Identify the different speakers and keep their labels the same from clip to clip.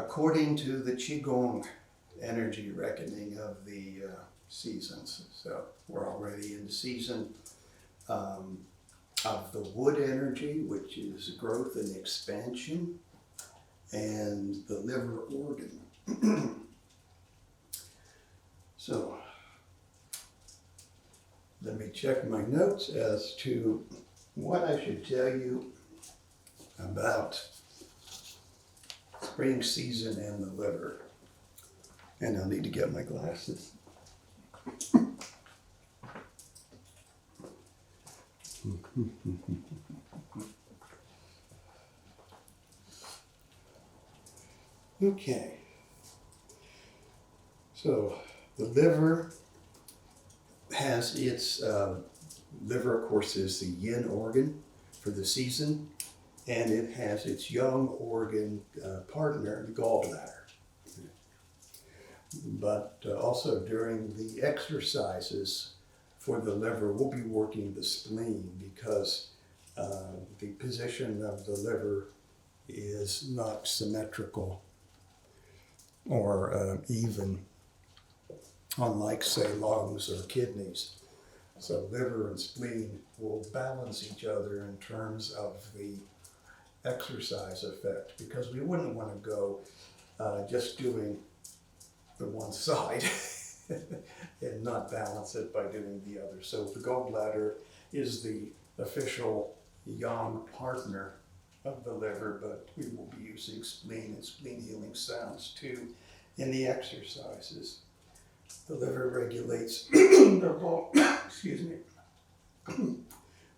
Speaker 1: according to the Qigong energy reckoning of the seasons. So we're already in the season of the wood energy, which is growth and expansion, and the liver organ. So let me check my notes as to what I should tell you about spring season and the liver. And I'll need to get my glasses. Okay. So the liver has its, liver of course is the yin organ for the season, and it has its yang organ partner, the gallbladder. But also during the exercises for the liver, we'll be working the spleen because the position of the liver is not symmetrical or even, unlike, say, lungs or kidneys. So liver and spleen will balance each other in terms of the exercise effect, because we wouldn't want to go just doing the one side and not balance it by doing the other. So the gallbladder is the official yang partner of the liver, but we will be using spleen and spleen healing sounds too in the exercises. The liver regulates excuse me.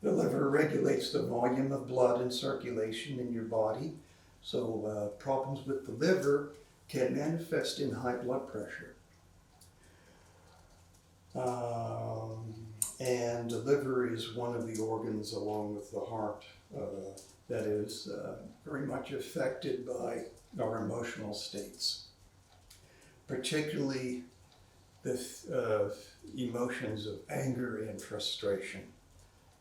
Speaker 1: The liver regulates the volume of blood and circulation in your body. So problems with the liver can manifest in high blood pressure. And the liver is one of the organs, along with the heart, that is very much affected by our emotional states, particularly the emotions of anger and frustration.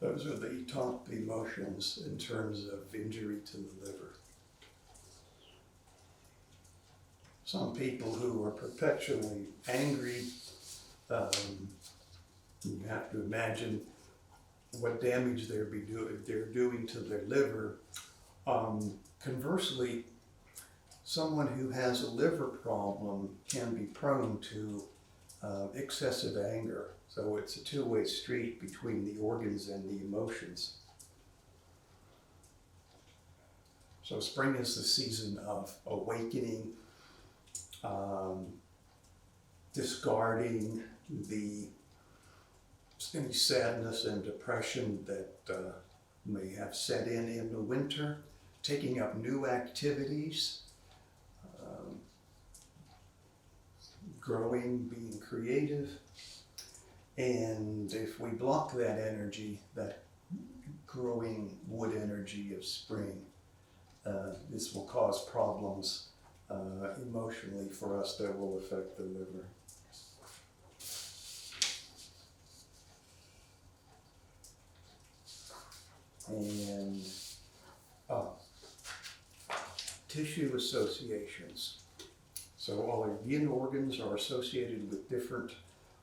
Speaker 1: Those are the top emotions in terms of injury to the liver. Some people who are perpetually angry, you have to imagine what damage they're doing to their liver. Conversely, someone who has a liver problem can be prone to excessive anger. So it's a two-way street between the organs and the emotions. So spring is the season of awakening, discarding any sadness and depression that may have set in the winter, taking up new activities, growing, being creative. And if we block that energy, that growing wood energy of spring, this will cause problems emotionally for us that will affect the liver. And tissue associations. So all our yin organs are associated with different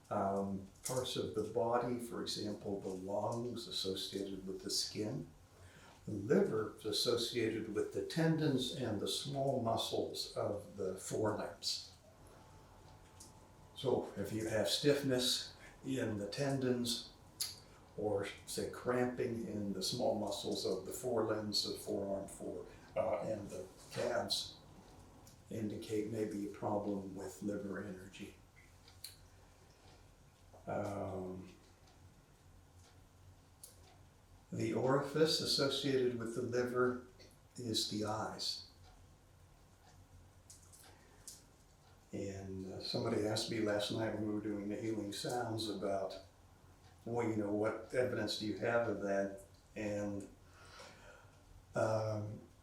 Speaker 1: parts of the body. For example, the lungs associated with the skin. The liver is associated with the tendons and the small muscles of the forelimbs. So if you have stiffness in the tendons, or say cramping in the small muscles of the forelimbs, the forearm, and the calves, indicate maybe a problem with liver energy. The orifice associated with the liver is the eyes. And somebody asked me last night when we were doing the healing sounds about, well, you know, what evidence do you have of that? And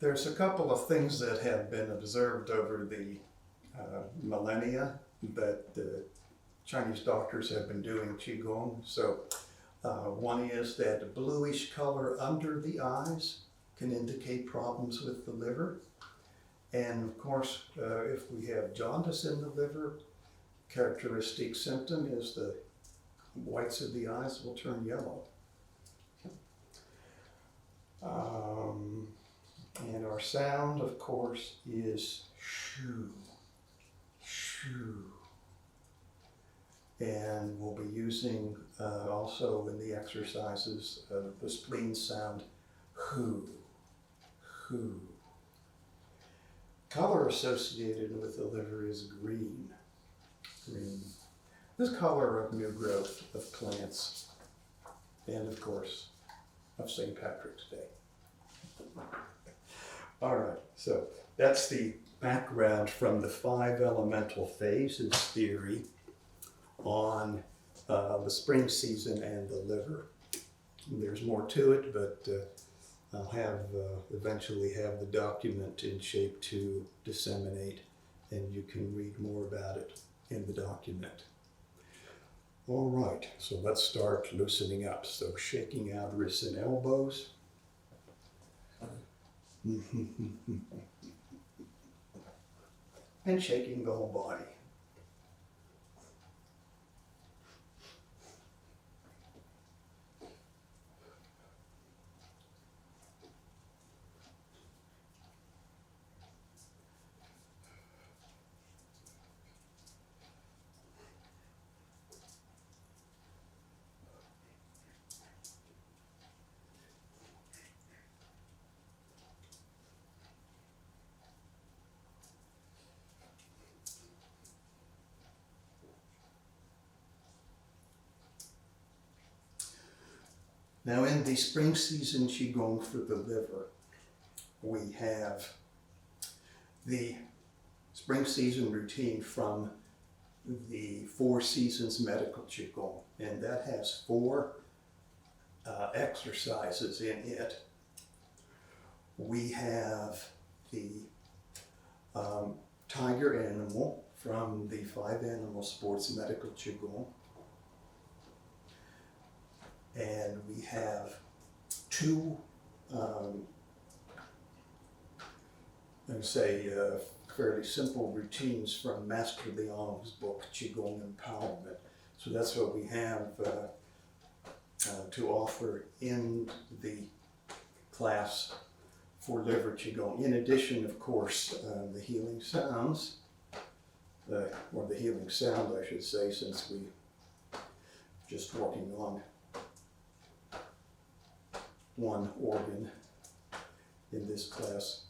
Speaker 1: there's a couple of things that have been observed over the millennia that Chinese doctors have been doing Qigong. So one is that a bluish color under the eyes can indicate problems with the liver. And of course, if we have jaundice in the liver, characteristic symptom is the whites of the eyes will turn yellow. And our sound, of course, is shoo, shoo. And we'll be using also in the exercises the spleen sound, hoo, hoo. Color associated with the liver is green, green. This color of new growth of plants, and of course, of St. Patrick's Day. All right, so that's the background from the 5 elemental phases theory on the spring season and the liver. There's more to it, but I'll eventually have the document in shape to disseminate, and you can read more about it in the document. All right, so let's start loosening up. So shaking out wrists and elbows. And shaking the whole body. Now in the spring season Qigong for the liver, we have the spring season routine from the Four Seasons Medical Qigong, and that has 4 exercises in it. We have the tiger animal from the 5 Animal Sports Medical Qigong. And we have 2, fairly simple routines from Master Liang's book, Qigong Empowerment. So that's what we have to offer in the class for liver Qigong. In addition, of course, the healing sounds, or the healing sound, I should say, since we're just working on one organ in this class.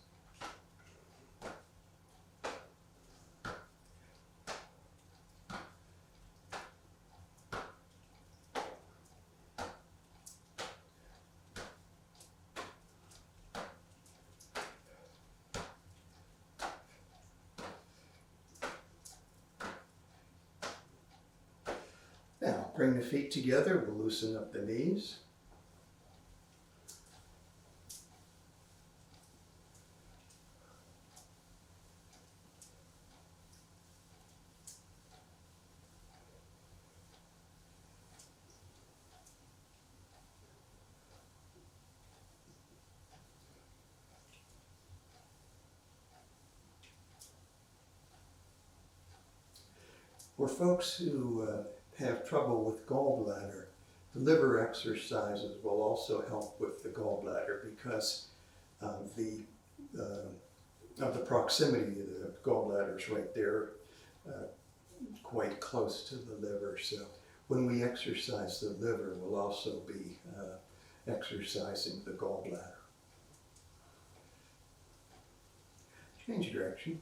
Speaker 1: Now, bring the feet together, we'll loosen up the knees. For folks who have trouble with gallbladder, the liver exercises will also help with the gallbladder because of the proximity of the gallbladder's right there, quite close to the liver. So when we exercise the liver, we'll also be exercising the gallbladder. Change direction.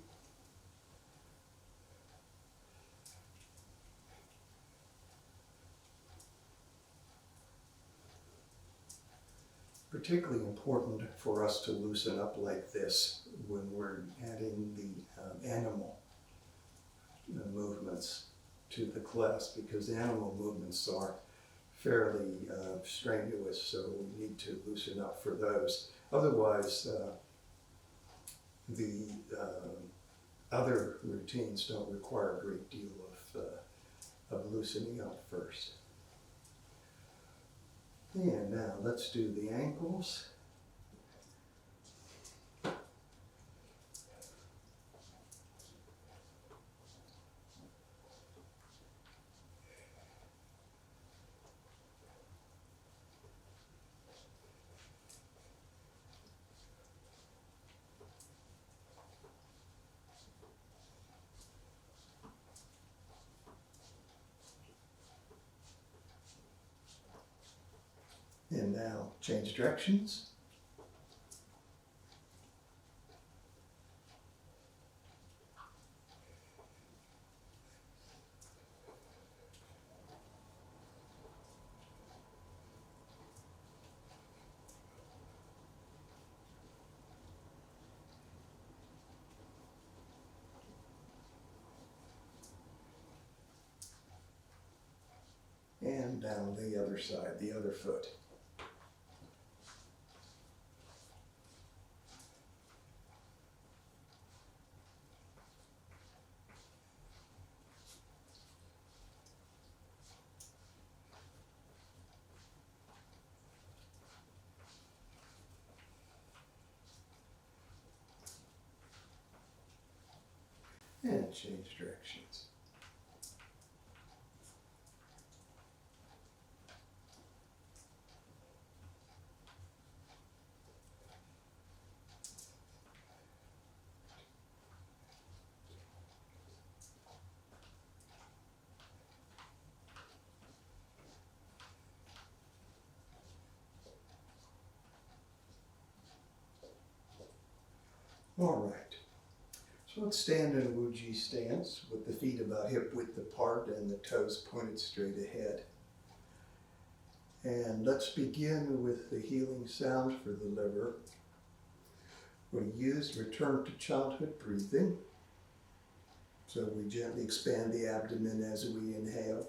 Speaker 1: Particularly important for us to loosen up like this when we're adding the animal movements to the class, because the animal movements are fairly strenuous, so we need to loosen up for those. Otherwise, the other routines don't require a great deal of loosening up first. And now let's do the ankles. And now change directions. And down the other side, the other foot. And change directions. All right. So let's stand in a Wu-Ji stance with the feet about hip width apart and the toes pointed straight ahead. And let's begin with the healing sound for the liver. We use return to childhood breathing. So we gently expand the abdomen as we inhale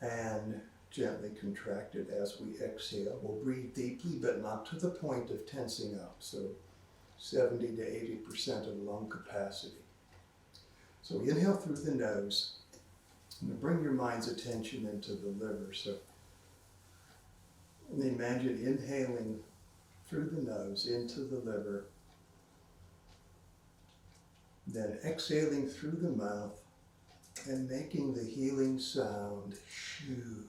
Speaker 1: and gently contract it as we exhale. We'll breathe deeply, but not to the point of tensing up. So 70 to 80% of lung capacity. So we inhale through the nose and bring your mind's attention into the liver. So imagine inhaling through the nose into the liver, then exhaling through the mouth and making the healing sound, shoo,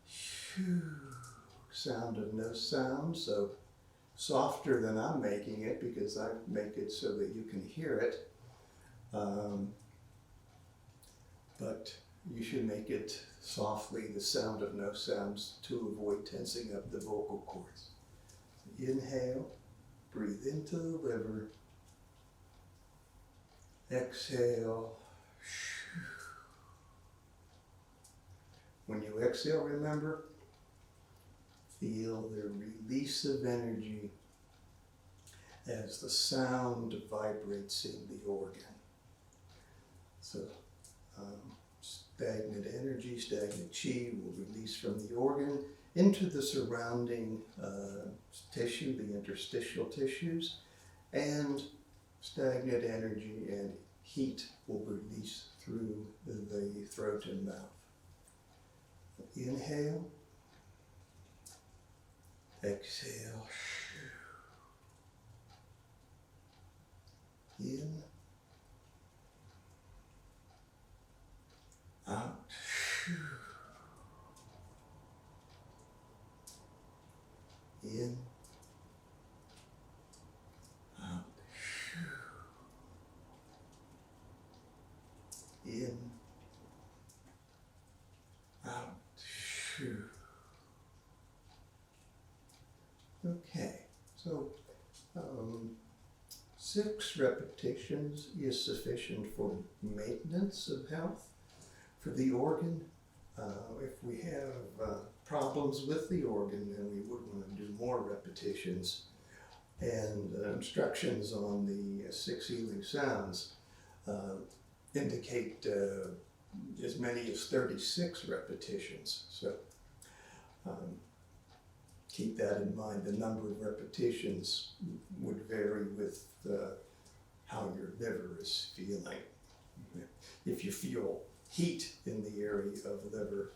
Speaker 1: shoo, sound of no sound. So softer than I'm making it because I make it so that you can hear it. But you should make it softly, the sound of no sounds, to avoid tensing up the vocal cords. Inhale, breathe into the liver. Exhale. When you exhale, remember, feel the release of energy as the sound vibrates in the organ. So stagnant energy, stagnant chi will release from the organ into the surrounding tissue, the interstitial tissues, and stagnant energy and heat will release through the throat and mouth. Inhale. Exhale. In. Out. In. Out. In. Out. Okay, so 6 repetitions is sufficient for maintenance of health for the organ. If we have problems with the organ, then we would want to do more repetitions. And instructions on the 6 healing sounds indicate as many as 36 repetitions. So keep that in mind. The number of repetitions would vary with how your liver is feeling. If you feel heat in the area of liver,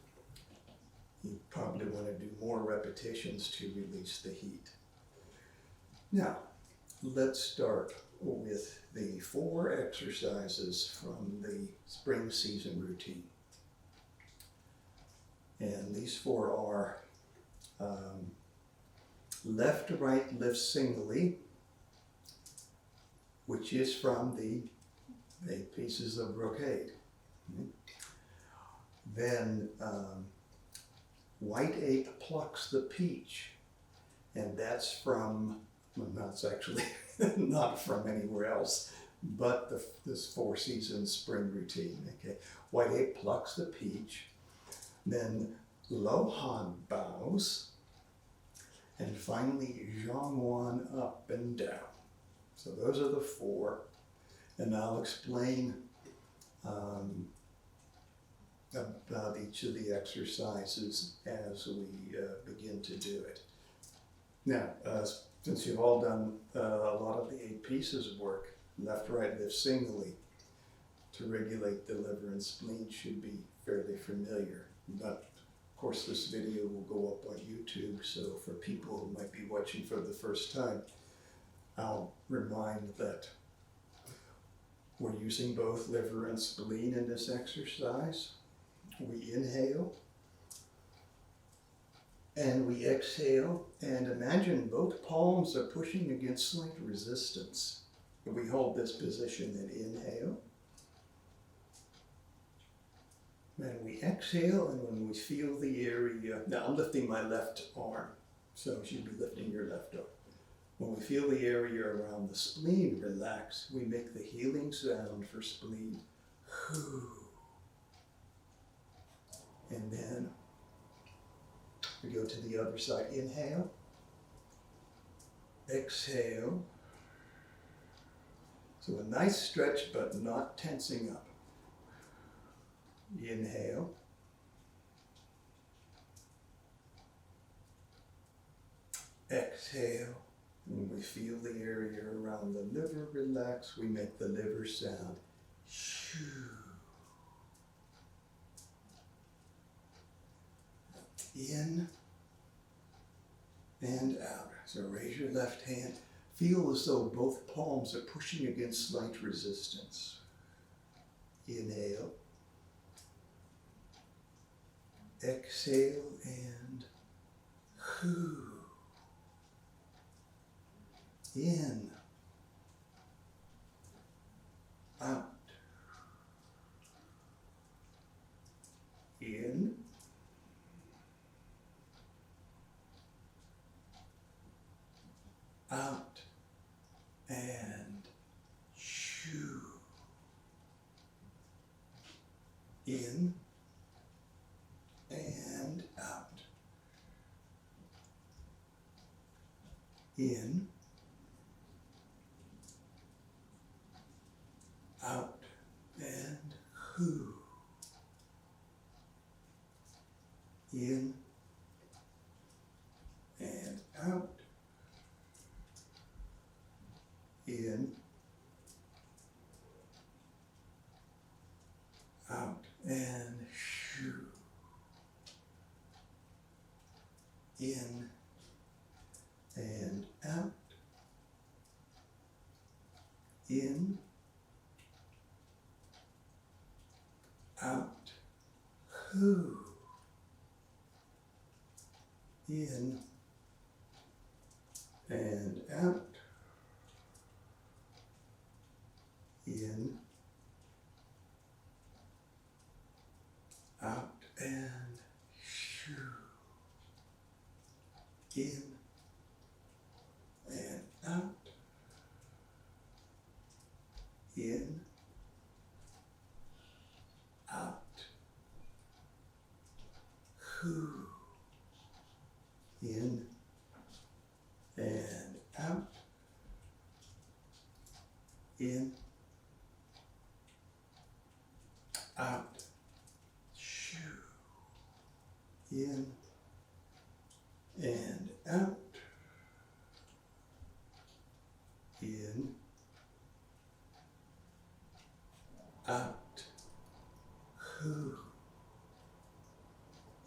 Speaker 1: you probably want to do more repetitions to release the heat. Now, let's start with the 4 exercises from the spring season routine. And these 4 are left to right lift singly, which is from the 8 pieces of brocade. Then white ape plucks the peach. And that's from, well, that's actually not from anywhere else, but this Four Seasons spring routine. Okay, white ape plucks the peach, then Lohan bows, and finally Zhongwan up and down. So those are the four, and I'll explain about each of the exercises as we begin to do it. Now, since you've all done a lot of the 8 pieces of work, left, right, lift singly, to regulate the liver and spleen should be fairly familiar. But of course, this video will go up on YouTube, so for people who might be watching for the first time, I'll remind that we're using both liver and spleen in this exercise. We inhale and we exhale, and imagine both palms are pushing against slight resistance. We hold this position and inhale. And we exhale, and when we feel the area, now I'm lifting my left arm, so you should be lifting your left arm. When we feel the area around the spleen relax, we make the healing sound for spleen. And then we go to the other side. Inhale. Exhale. So a nice stretch, but not tensing up. Inhale. Exhale. When we feel the area around the liver relax, we make the liver sound. Shoo. In and out. So raise your left hand. Feel as though both palms are pushing against slight resistance. Inhale. Exhale and hoo. In. Out. In. Out. And shoo. In. And out. In. Out and hoo. In and out. In, out and shoo. In and out. In, out, hoo. In and out. In, out and shoo. In and out. In, out, hoo. In and out. In, out, shoo. In and out. In, out, hoo.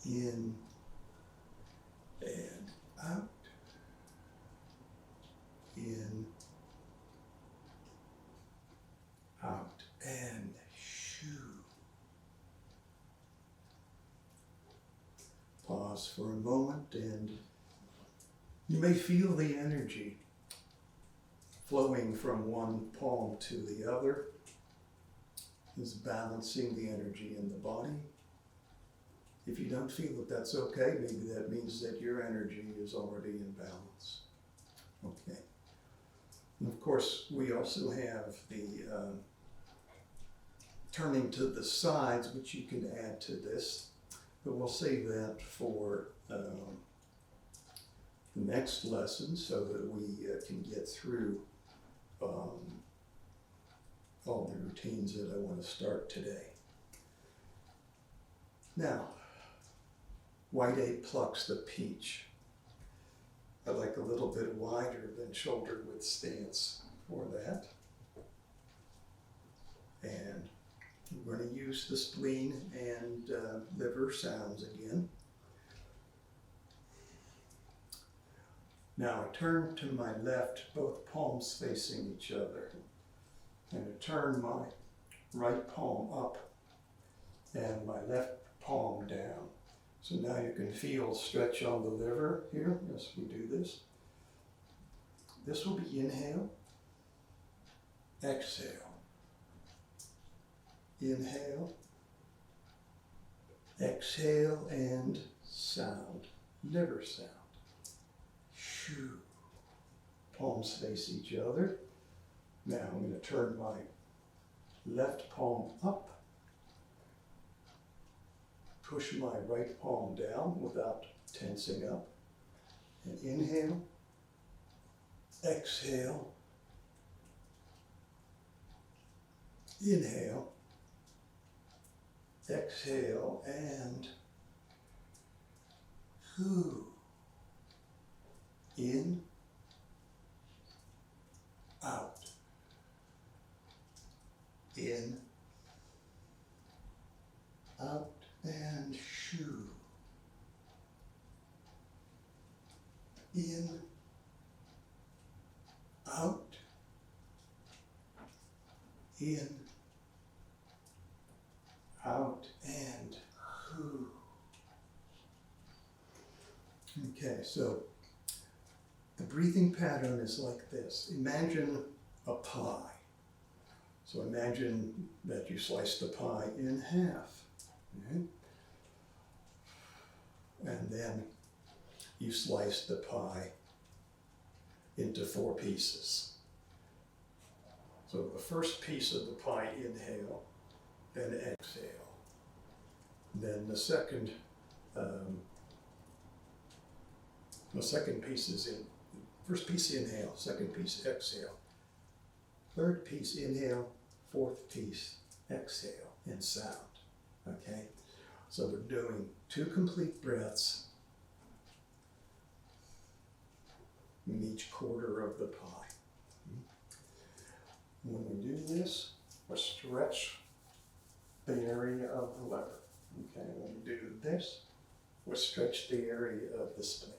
Speaker 1: In and out. In, out and shoo. Pause for a moment, and you may feel the energy flowing from one palm to the other. Is balancing the energy in the body. If you don't feel that that's okay, maybe that means that your energy is already in balance. Okay. And of course, we also have the turning to the sides, which you can add to this, but we'll save that for the next lesson so that we can get through all the routines that I want to start today. Now, White Ape plucks the peach. I like a little bit wider than shoulder width stance for that. And we're going to use the spleen and liver sounds again. Now I turn to my left, both palms facing each other. And I turn my right palm up and my left palm down. So now you can feel stretch on the liver here as we do this. This will be inhale, exhale, inhale, exhale, and sound, liver sound. Shoo. Palms face each other. Now I'm going to turn my left palm up. Push my right palm down without tensing up. And inhale, exhale, inhale, exhale, and in, out, in, out, and shoo. In, out, in, out, and whoo. Okay, so the breathing pattern is like this. Imagine a pie. So imagine that you slice the pie in half. Okay? And then you slice the pie into 4 pieces. So the first piece of the pie, inhale, then exhale. Then the second piece is in. First piece inhale, second piece exhale. Third piece inhale, fourth piece exhale in sound. Okay? So we're doing 2 complete breaths in each quarter of the pie. When we do this, we'll stretch the area of the liver. Okay, when we do this, we'll stretch the area of the spleen.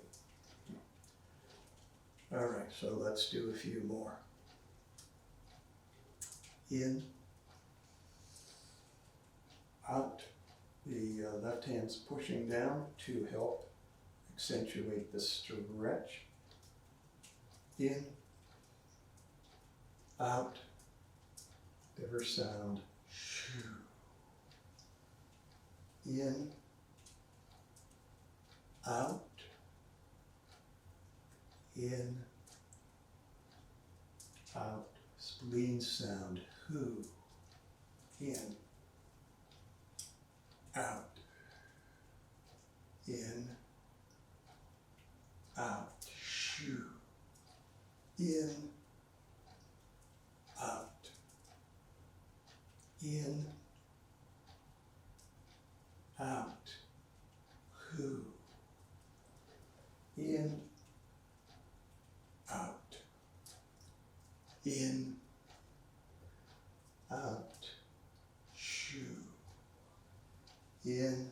Speaker 1: All right, so let's do a few more. In, out. The left hand's pushing down to help accentuate the stretch. In, out, liver sound, shoo. In, out, in, out, spleen sound, who. In, out, in, out, shoo. In, out, in, out, who. In, out, in, out, shoo. In,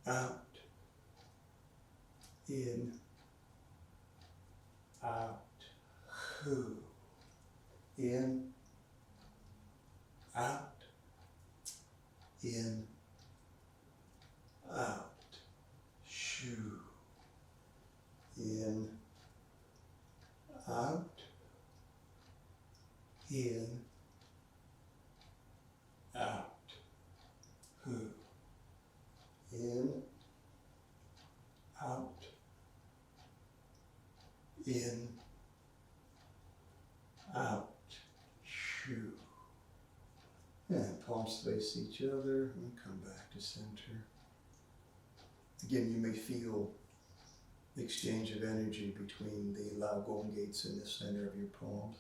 Speaker 1: out, in, out, who. In, out, in, out, shoo. In, out, in, out, who. palms face each other, and come back to center. Again, you may feel the exchange of energy between the Lao Gong gates in the center of your palms.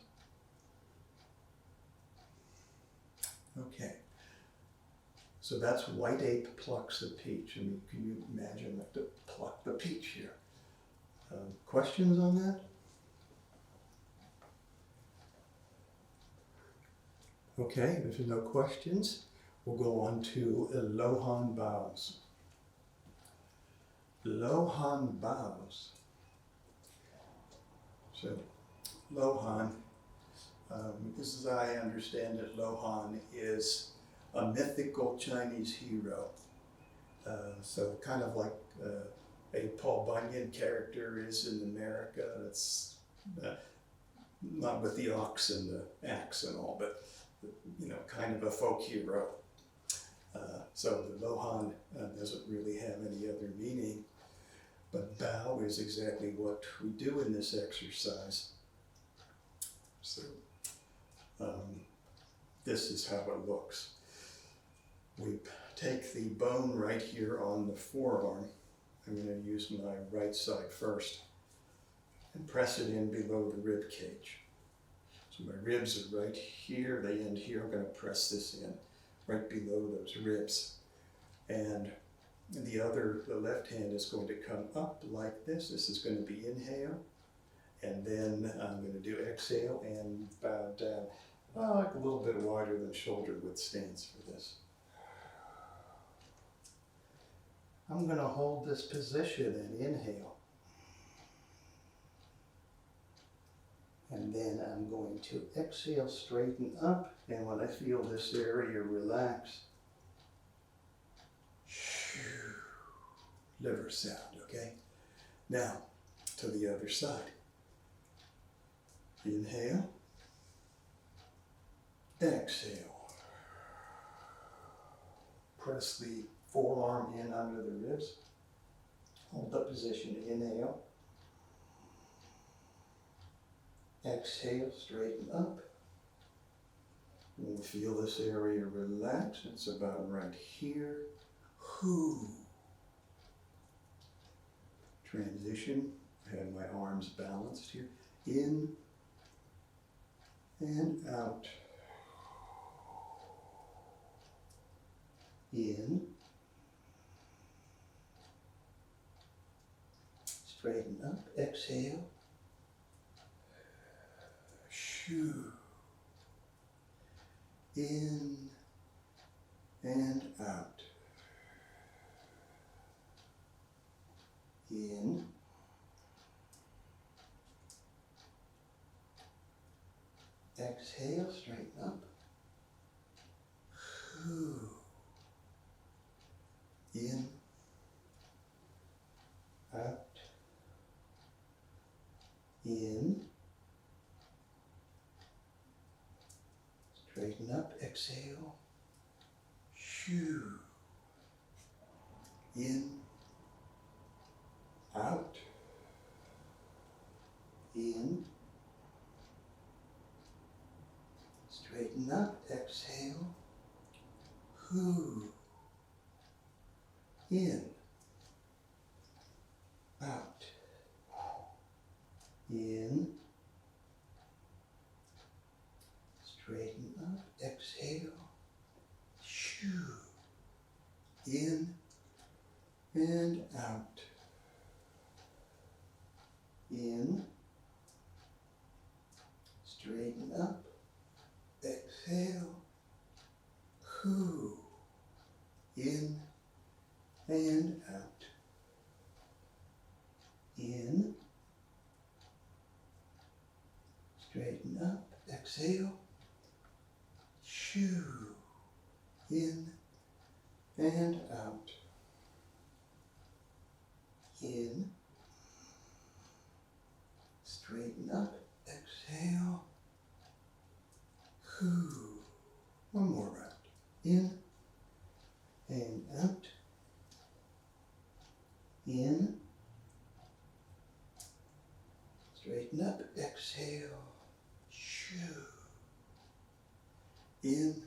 Speaker 1: Okay. So that's white ape plucks a peach. I mean, can you imagine like to pluck the peach here? Questions on that? Okay, if there's no questions, we'll go on to Lohan bows. Lohan bows. So, Lohan, as I understand it, Lohan is a mythical Chinese hero. So kind of like a Paul Bunyan character is in America. It's not with the ox and the axe and all, but kind of a folk hero. So the Lohan doesn't really have any other meaning, but bow is exactly what we do in this exercise. So this is how it looks. We take the bone right here on the forearm. I'm going to use my right side first and press it in below the rib cage. So my ribs are right here, they end here. I'm going to press this in right below those ribs. And the left hand is going to come up like this. This is going to be inhale. And then I'm going to do exhale and bow down. Like a little bit wider than shoulder width stance for this. I'm going to hold this position and inhale. And then I'm going to exhale, straighten up. And when I feel this area relax, liver sound, okay? Now, to the other side. Inhale. Exhale. Press the forearm in under the ribs. Hold the position. Inhale. Exhale, straighten up. And feel this area relax. It's about right here. Transition. I have my arms balanced here. In and out. In. Straighten up. Exhale. In and out. In. Exhale, straighten up. In. Out. In. Straighten up, exhale. In. Out. In. Straighten up, exhale. In. Out. In. Straighten up, exhale. In and out. In. Straighten up, exhale. In and out. In. Straighten up, exhale. In and out. In. Straighten up, exhale. One more round. In and out. In. Straighten up, exhale. In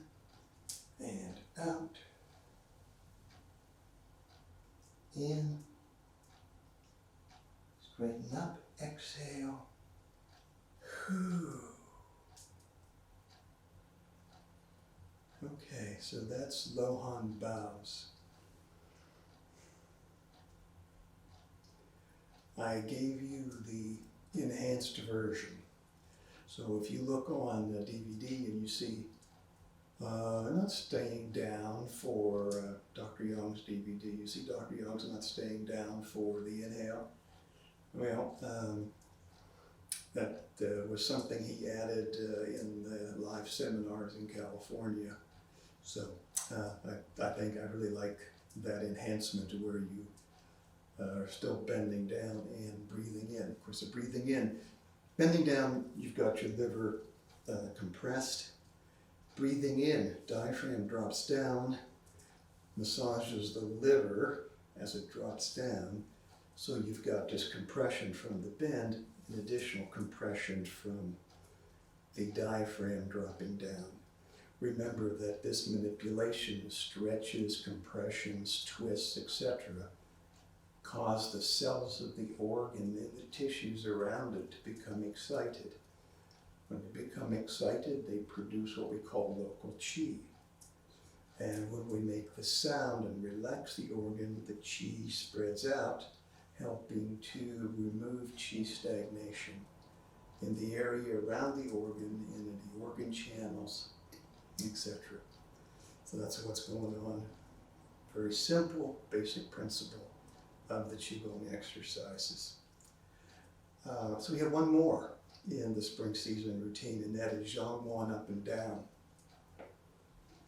Speaker 1: and In. Straighten up. Exhale. Okay, so that's Lohan bows. I gave you the enhanced version. So if you look on the DVD and you see not staying down for Dr. Young's DVD, you see Dr. Young's not staying down for the inhale. Well, that was something he added in the live seminars in California. So I think I really like that enhancement where you are still bending down and breathing in. Of course, the breathing in, bending down, you've got your liver compressed. Breathing in, diaphragm drops down, massages the liver as it drops down. So you've got just compression from the bend and additional compression from the diaphragm dropping down. Remember that this manipulation, stretches, compressions, twists, etc., cause the cells of the organ and the tissues around it to become excited. When they become excited, they produce what we call local qi. And when we make the sound and relax the organ, the qi spreads out, helping to remove qi stagnation in the area around the organ and in the organ channels, etc. So that's what's going on. Very simple, basic principle of the Qigong exercises. So we have one more in the spring season routine, and that is Zhangwan up and down.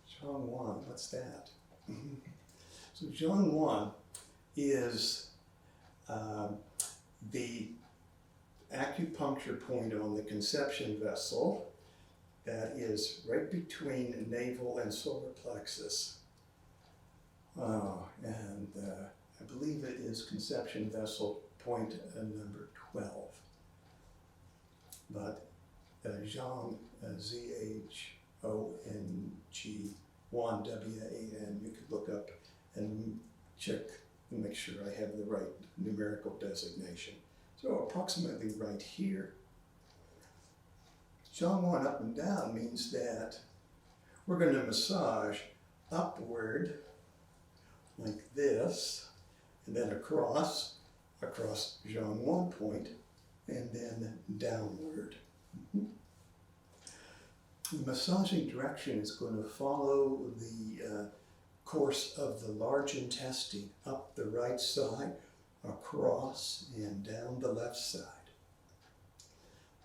Speaker 1: Zhangwan, what's that? So Zhangwan is the acupuncture point on the conception vessel that is right between navel and solar plexus. And I believe it is conception vessel point number 12. But Zhang, Z-H-O-N-G, Wan, W-A-N, you could look up and check and make sure I have the right numerical designation. So approximately right here. Zhangwan up and down means that we're going to massage upward like this, and then across Zhangwan point, and then downward. The massaging direction is going to follow the course of the large intestine, up the right side, across, and down the left side.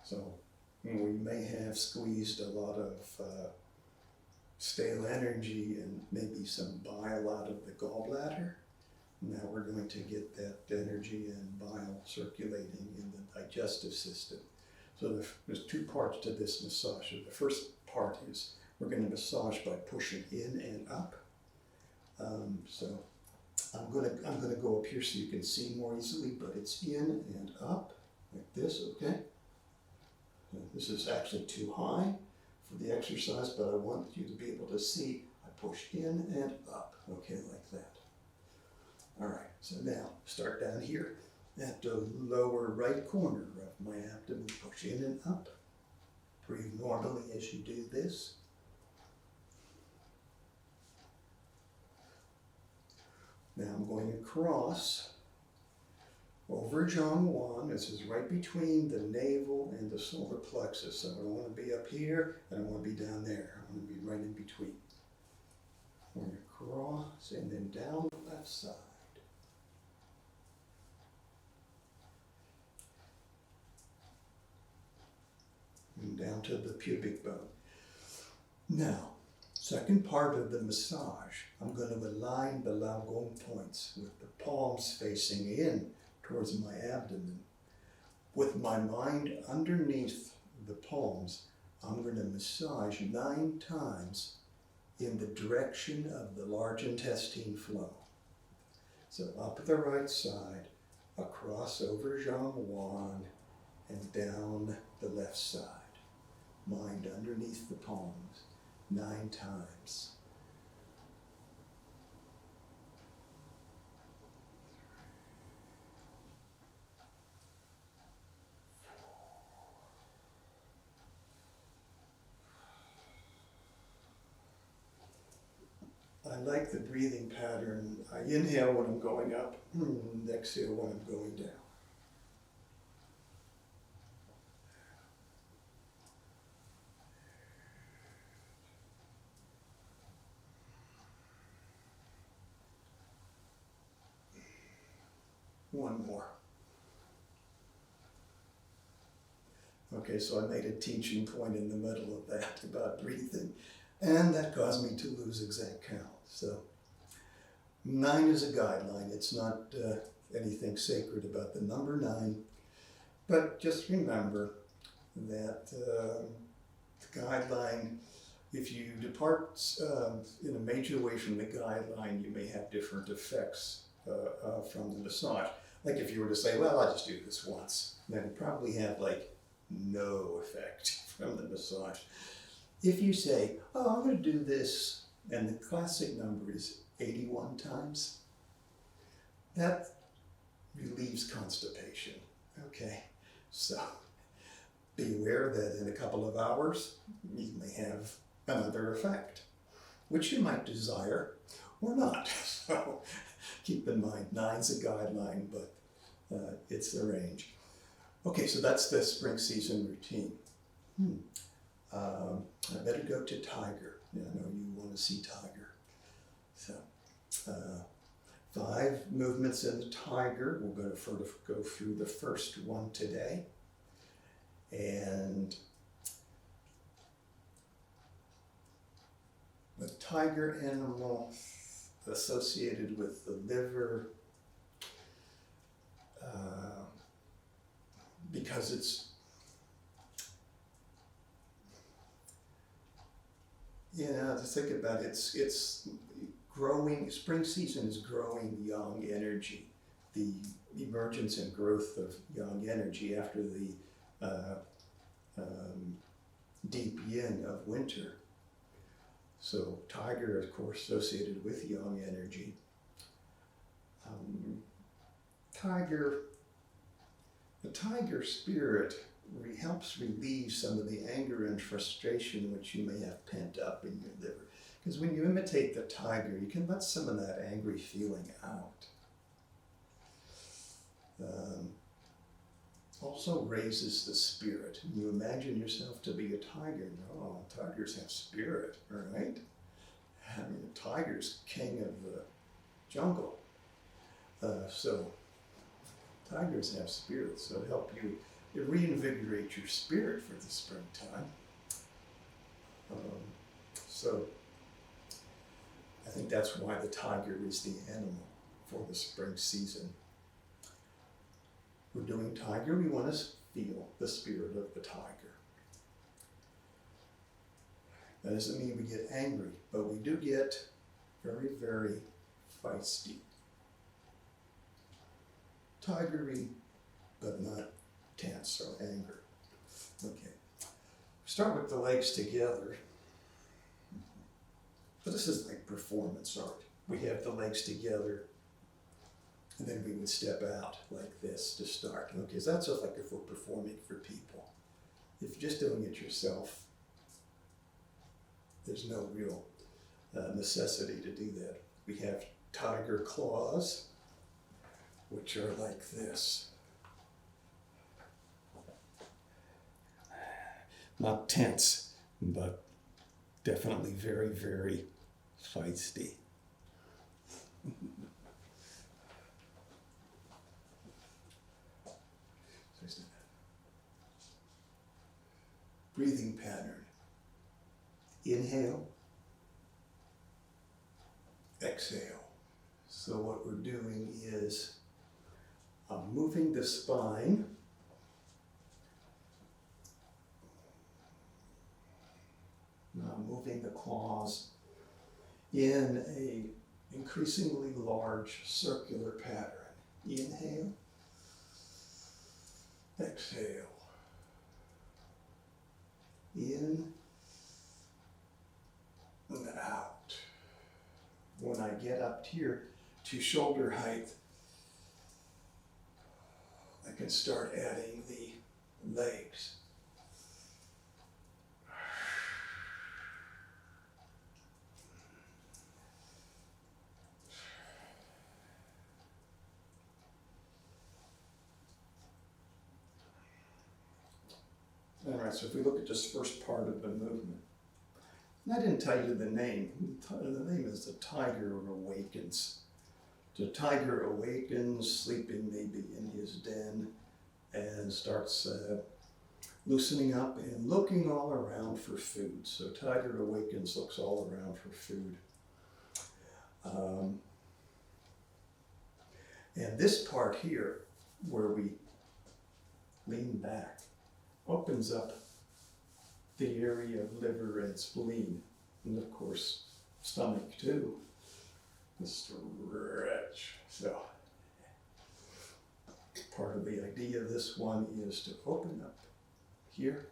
Speaker 1: So we may have squeezed a lot of stale energy and maybe some bile out of the gallbladder. Now we're going to get that energy and bile circulating in the digestive system. So there's two parts to this massage. The first part is we're going to massage by pushing in and up. So I'm going to go up here so you can see more easily, but it's in and up like this, okay? This is actually too high for the exercise, but I want you to be able to see. I push in and up, okay, like that. All right, so now start down here at the lower right corner of my abdomen. Push in and up. Breathe normally as you do this. Now I'm going across over Zhangwan. This is right between the navel and the solar plexus. So I want to be up here and I want to be down there. I want to be right in between. Going across and then down the left side. And down to the pubic bone. Now, second part of the massage, I'm going to align the Lao Gong points with the palms facing in towards my abdomen. With my mind underneath the palms, I'm going to massage 9 times in the direction of the large intestine flow. So up the right side, across over Zhangwan, and down the left side. Mind underneath the palms, 9 times. like the breathing pattern. I inhale when I'm going up, and exhale when I'm going down. One more. Okay, so I made a teaching point in the middle of that about breathing, and that caused me to lose exact count. So 9 is a guideline. It's not anything sacred about the number 9, but just remember that the guideline, if you depart in a major way from the guideline, you may have different effects from the massage. Like if you were to say, well, I'll just do this once, then you probably have like no effect from the massage. If you say, oh, I'm going to do this, and the classic number is 81 times, that relieves constipation. Okay, so be aware that in a couple of hours, you may have another effect, which you might desire or not. So keep in mind, 9's a guideline, but it's the range. Okay, so that's the spring season routine. I better go to Tiger. Yeah, I know you want to see Tiger. So 5 movements in the Tiger. We're going to go through the first one today. And the tiger animal associated with the liver, because it's, just think about it, it's growing, spring season is growing yang energy, the emergence and growth of yang energy after the deep yin of winter. So tiger, of course, associated with yang energy. The tiger spirit helps relieve some of the anger and frustration which you may have pent up in your liver. Because when you imitate the tiger, you can let some of that angry feeling out. Also raises the spirit. You imagine yourself to be a tiger. No, tigers have spirit, right? I mean, a tiger's king of the jungle. So tigers have spirit, so help you reinvigorate your spirit for the springtime. So I think that's why the tiger is the animal for the spring season. We're doing tiger, we want to feel the spirit of the tiger. That doesn't mean we get angry, but we do get very, very feisty. Tigery, but not tense or anger. Okay. Start with the legs together. But this is like performance art. We have the legs together, and then we would step out like this to start. Okay, so that's just like if we're performing for people. If you're just doing it yourself, there's no real necessity to do that. We have tiger claws, which are like this. Not tense, but definitely very, very feisty. Breathing pattern. Inhale, exhale. So what we're doing is moving the spine, moving the claws in a increasingly large circular pattern. Inhale, exhale. In and out. When I get up here to shoulder height, I can start adding the legs. right, so if we look at this first part of the movement, and I didn't tell you the name. The name is the tiger awakens. The tiger awakens, sleeping maybe in his den, and starts loosening up and looking all around for food. So tiger awakens, looks all around for food. And this part here, where we lean back, opens up the area of liver and spleen, and of course stomach too. The stretch. So part of the idea of this one is to open up here.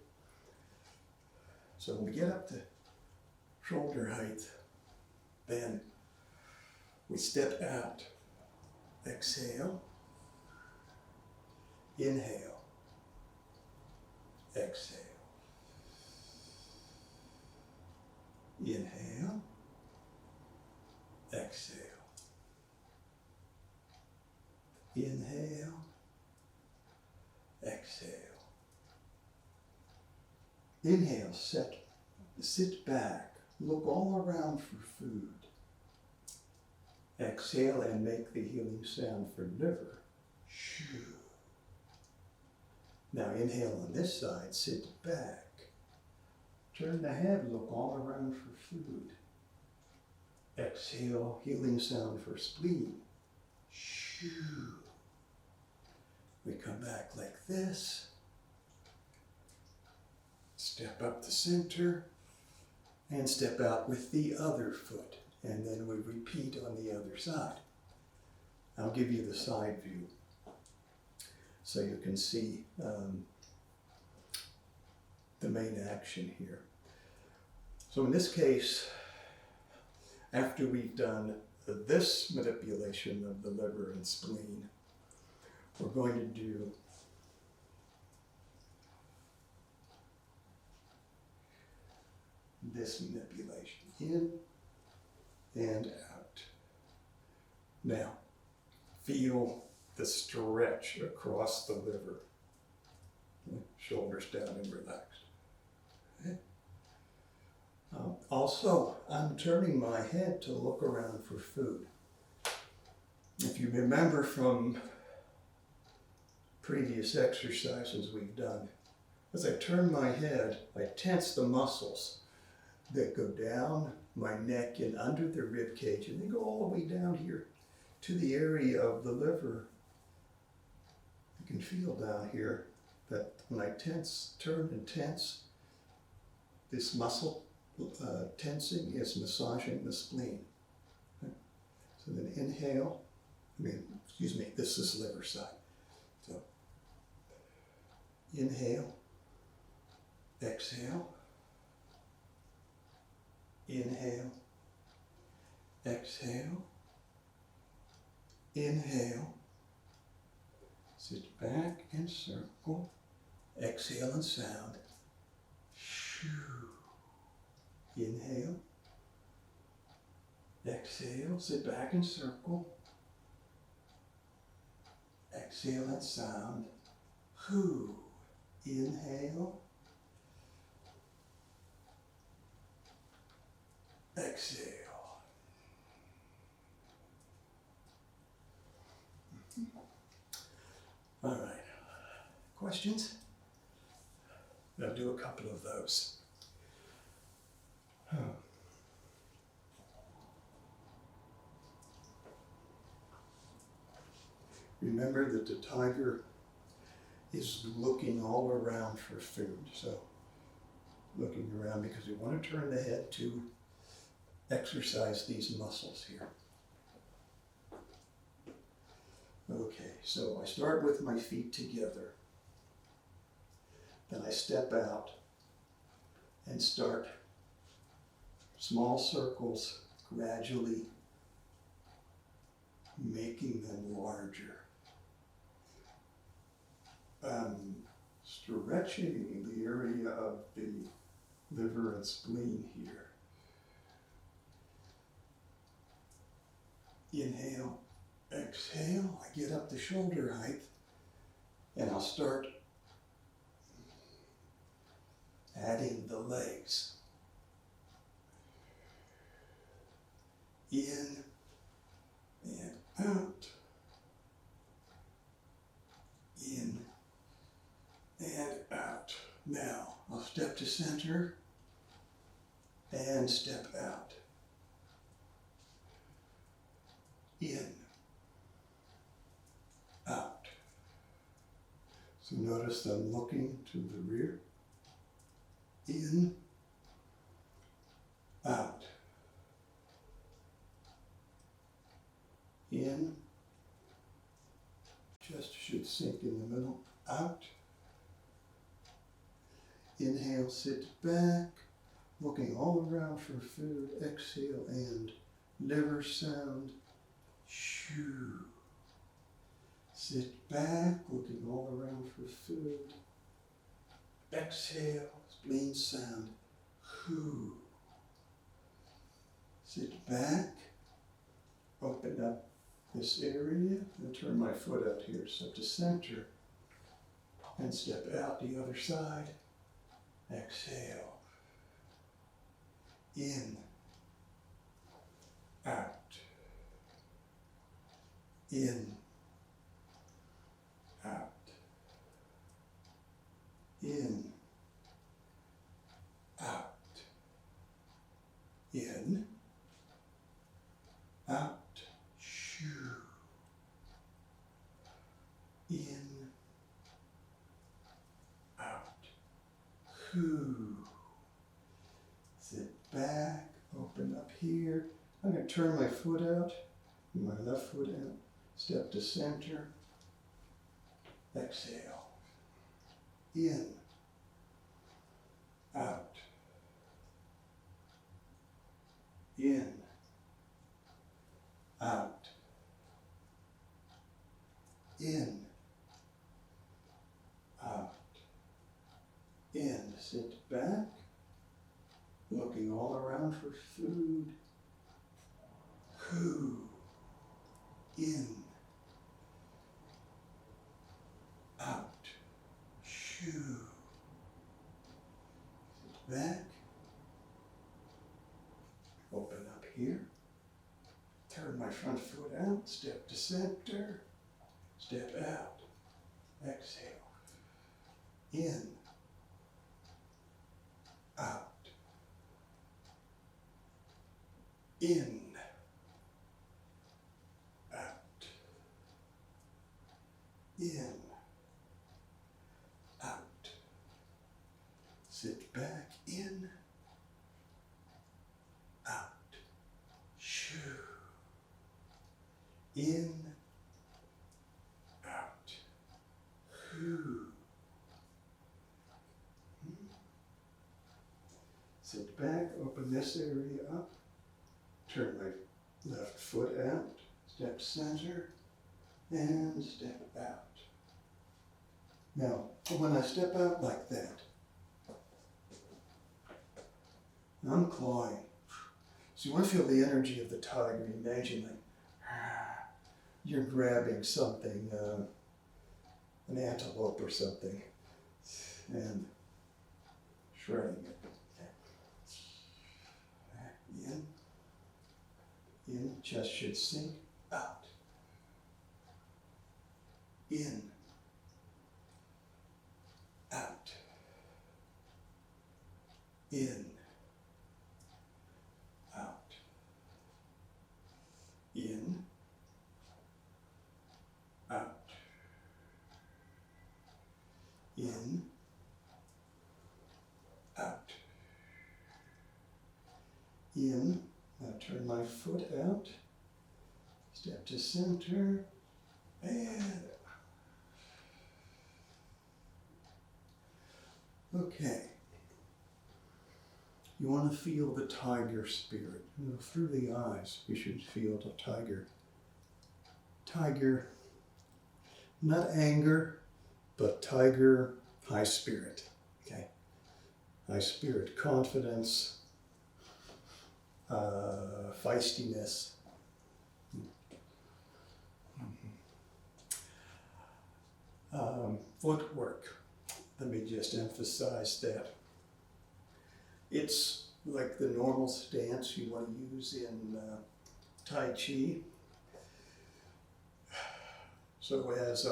Speaker 1: So when we get up to shoulder height, then we step out. Exhale. Inhale. Exhale. Inhale. Exhale. Inhale. Exhale. Inhale, sit back, look all around for food. Exhale and make the healing sound for liver. Shoo. Now inhale on this side, sit back. Turn the head, look all around for food. Exhale, healing sound for spleen. Shoo. We come back like this. Step up the center and step out with the other foot. And then we repeat on the other side. I'll give you the side view so you can see the main action here. So in this case, after we've done this manipulation of the liver and spleen, we're going to do this manipulation in and out. Now, feel the stretch across the liver. Shoulders down and relaxed. Okay. Also, I'm turning my head to look around for food. If you remember from previous exercises we've done, as I turn my head, I tense the muscles that go down my neck and under the rib cage, and they go all the way down here to the area of the liver. You can feel down here that when I turn and tense, this muscle tensing is massaging the spleen. Okay. So then inhale, this is liver side. So inhale, exhale, inhale, exhale, inhale, sit back and circle, exhale and sound, shoo, inhale, exhale, sit back and circle, exhale and sound, whoo, inhale, exhale. All right, questions? I'll do a couple of those. Remember that the tiger is looking all around for food. So looking around because we want to turn the head to exercise these muscles here. Okay, so I start with my feet together. Then I step out and start small circles, gradually making them larger. Stretching the area of the liver and spleen here. Inhale, exhale, I get up to shoulder height, and I'll start Adding the legs. In and out. In and out. Now, I'll step to center and step out. In, out. So notice I'm looking to the rear. In, out. In, chest should sink in the middle, out. Inhale, sit back, looking all around for food. Exhale and liver sound. Shoo. Sit back, looking all around for food. Exhale, spleen sound. Hoo. Sit back, open up this area, and turn my foot out here, step to center, and step out the other side. Exhale. In, out. In, out. In, out. In, out. Shoo. In, out. Hoo. Sit back, open up here. I'm going to turn my foot out, my left foot out, step to center, exhale. In, out. In, out. In, out. In, sit back, looking all around for food. Hoo. In, out. Shoo. Sit back, open up here, turn my front foot out, step to center, step out, exhale. In, out. In, out. In, out. Sit back, in, out. Shoo. In, out. Hoo. Sit back, open this area up, turn my left foot out, step center, and step out. Now, when I step out like that, I'm clawing. So you want to feel the energy of the tiger. Imagine like you're grabbing something, an antelope or something, and shredding it. In, chest should sink, out. In, out. In, out. In, out. In, out. In, now turn my foot out, step to center, and okay. You want to feel the tiger spirit. You know, through the eyes, you should feel the tiger. Tiger, not anger, but tiger, high spirit. Okay? High spirit, confidence, feistiness. Footwork. Let me just emphasize that It's like the normal stance you want to use in Tai Chi. So as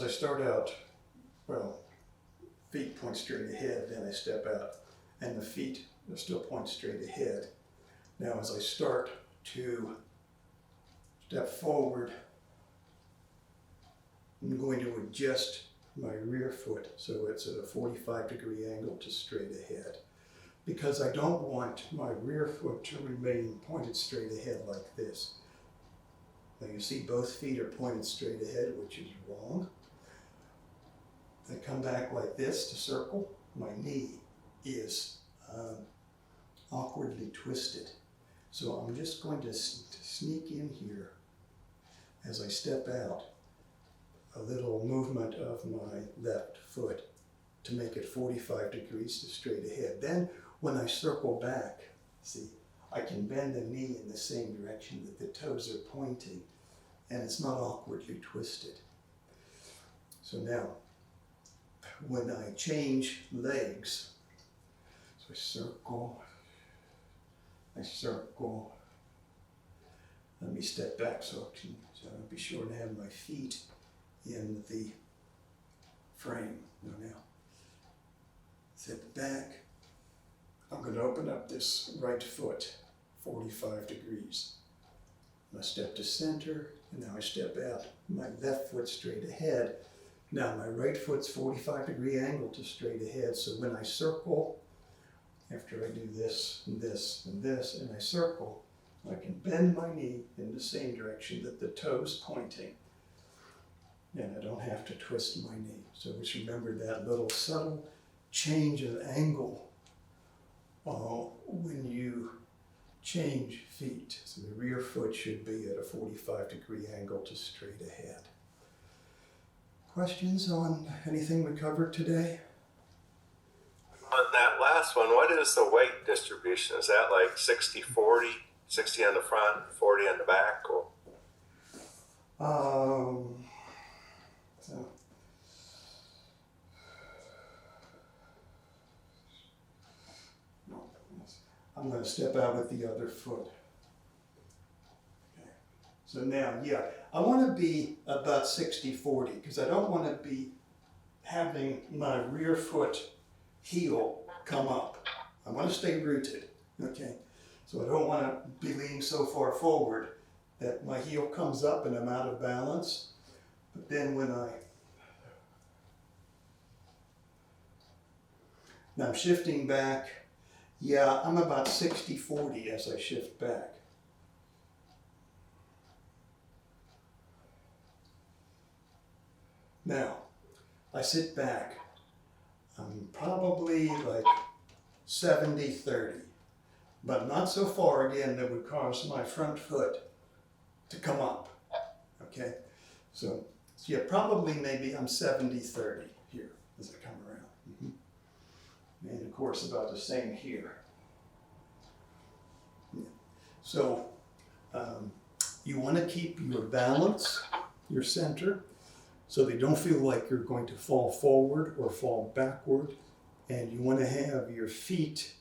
Speaker 1: I start out, well, feet point straight ahead, then I step out, and the feet still point straight ahead. Now as I start to step forward, I'm going to adjust my rear foot so it's at a 45-degree angle to straight ahead, because I don't want my rear foot to remain pointed straight ahead like this. Now you see both feet are pointed straight ahead, which is wrong. I come back like this to circle. My knee is awkwardly twisted. So I'm just going to sneak in here as I step out, a little movement of my left foot to make it 45 degrees to straight ahead. Then when I circle back, see, I can bend the knee in the same direction that the toes are pointing, and it's not awkwardly twisted. So now, when I change legs, so I circle, let me step back so I'll be sure to have my feet in the frame. Now, step back, I'm going to open up this right foot 45 degrees. I step to center, and now I step out. My left foot straight ahead. Now my right foot's 45-degree angle to straight ahead, so when I circle, after I do this and this and this, and I circle, I can bend my knee in the same direction that the toe's pointing. And I don't have to twist my knee. So just remember that little subtle change of angle when you change feet. So the rear foot should be at a 45-degree angle to straight ahead. Questions on anything we covered today?
Speaker 2: On that last one, what is the weight distribution? Is that like 60-40, 60 on the front, 40 on the back? Or?
Speaker 1: So I'm going to step out with the other foot. Okay. So now, yeah, I want to be about 60-40 because I don't want to be having my rear foot heel come up. I want to stay rooted, okay? So I don't want to be leaning so far forward that my heel comes up and I'm out of balance. But then when now I'm shifting back, yeah, I'm about 60-40 as I shift back. Now, I sit back. I'm probably like 70-30, but not so far again that would cause my front foot to come up, okay? So yeah, probably maybe I'm 70-30 here as I come around. And of course about the same here. Yeah. So you want to keep your balance, your center, so they don't feel like you're going to fall forward or fall backward. And you want to have your feet,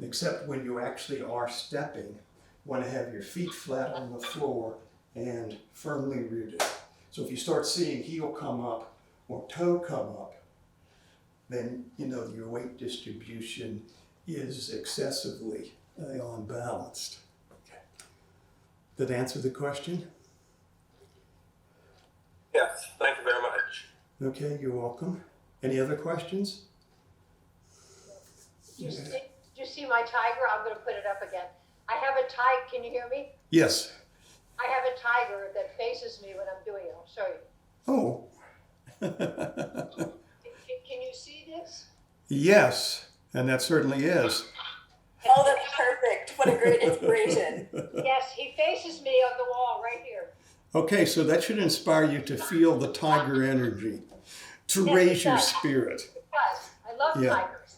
Speaker 1: except when you actually are stepping, you want to have your feet flat on the floor and firmly rooted. So if you start seeing heel come up or toe come up, then you know your weight distribution is excessively unbalanced. Okay. Did that answer the question?
Speaker 2: Yes, thank you very much.
Speaker 1: Okay, you're welcome. Any other questions?
Speaker 3: Did you see my tiger? I'm going to put it up again. I have a tiger. Can you hear me?
Speaker 1: Yes.
Speaker 3: I have a tiger that faces me when I'm doing it. I'll show you.
Speaker 1: Oh.
Speaker 3: Can you see this?
Speaker 1: Yes, and that certainly is.
Speaker 4: Oh, that's perfect. What a great inspiration.
Speaker 3: Yes, he faces me on the wall right here.
Speaker 1: Okay, so that should inspire you to feel the tiger energy, to
Speaker 3: Yes,
Speaker 1: raise
Speaker 3: it
Speaker 1: your
Speaker 3: does.
Speaker 1: spirit.
Speaker 3: It does. I love
Speaker 1: Yeah.
Speaker 3: tigers.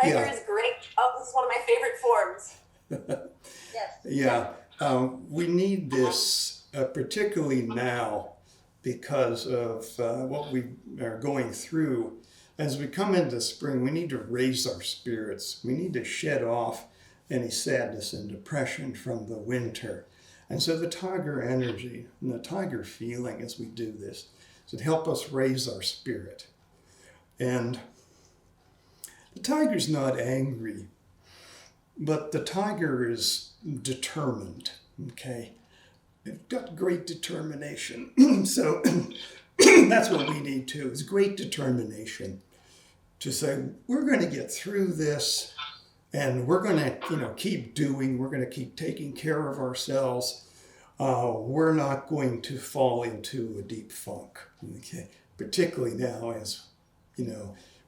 Speaker 4: Tiger
Speaker 1: Yeah.
Speaker 4: is great. Oh, this is one of my favorite forms.
Speaker 3: Yes.
Speaker 1: Yeah, we need this, particularly now because of what we are going through. As we come into spring, we need to raise our spirits. We need to shed off any sadness and depression from the winter. And so the tiger energy and the tiger feeling as we do this should help us raise our spirit. And the tiger's not angry, but the tiger is determined, okay? They've got great determination. So that's what we need too, is great determination to say, we're going to get through this, and we're going to, keep doing, we're going to keep taking care of ourselves. We're not going to fall into a deep funk, okay? Particularly now as,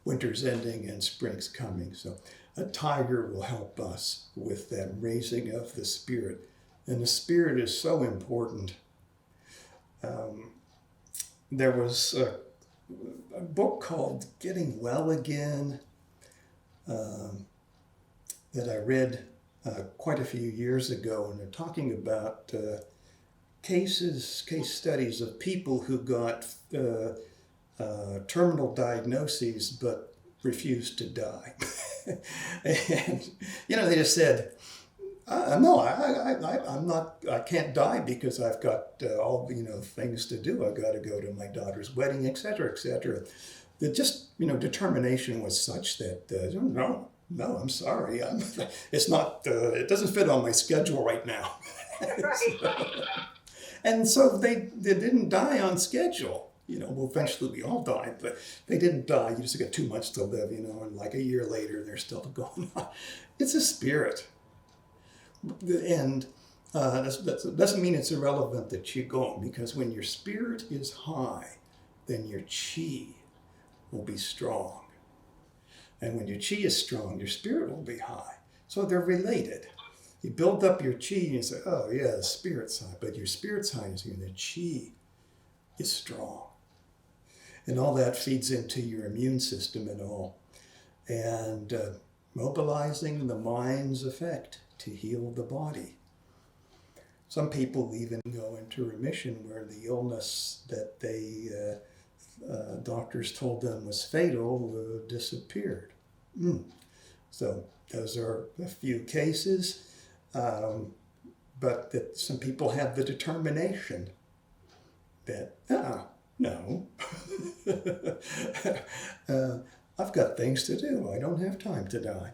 Speaker 1: winter's ending and spring's coming. So a tiger will help us with that raising of the spirit. And the spirit is so important. There was a book called Getting Well Again that I read quite a few years ago, and they're talking about case studies of people who got terminal diagnoses but refused to die. And, they just said, no, I can't die because I've got all, things to do. I've got to go to my daughter's wedding, et cetera, et cetera. The determination was such that, no, I'm sorry. It's not, it doesn't fit on my schedule right now.
Speaker 3: Right.
Speaker 1: And so they didn't die on schedule. Well, eventually we all died, but they didn't die. You just got too much to live, and like a year later, they're still going on. It's a spirit. And that doesn't mean it's irrelevant to Qigong, because when your spirit is high, then your Qi will be strong. And when your Qi is strong, your spirit will be high. So they're related. You build up your Qi and you say, oh yeah, the spirit's high, but your spirit's high is when the Qi is strong. And all that feeds into your immune system and all. And mobilizing the mind's effect to heal the body. Some people even go into remission where the illness that they doctors told them was fatal disappeared. So those are a few cases, but that some people have the determination that, no, I've got things to do. I don't have time to die.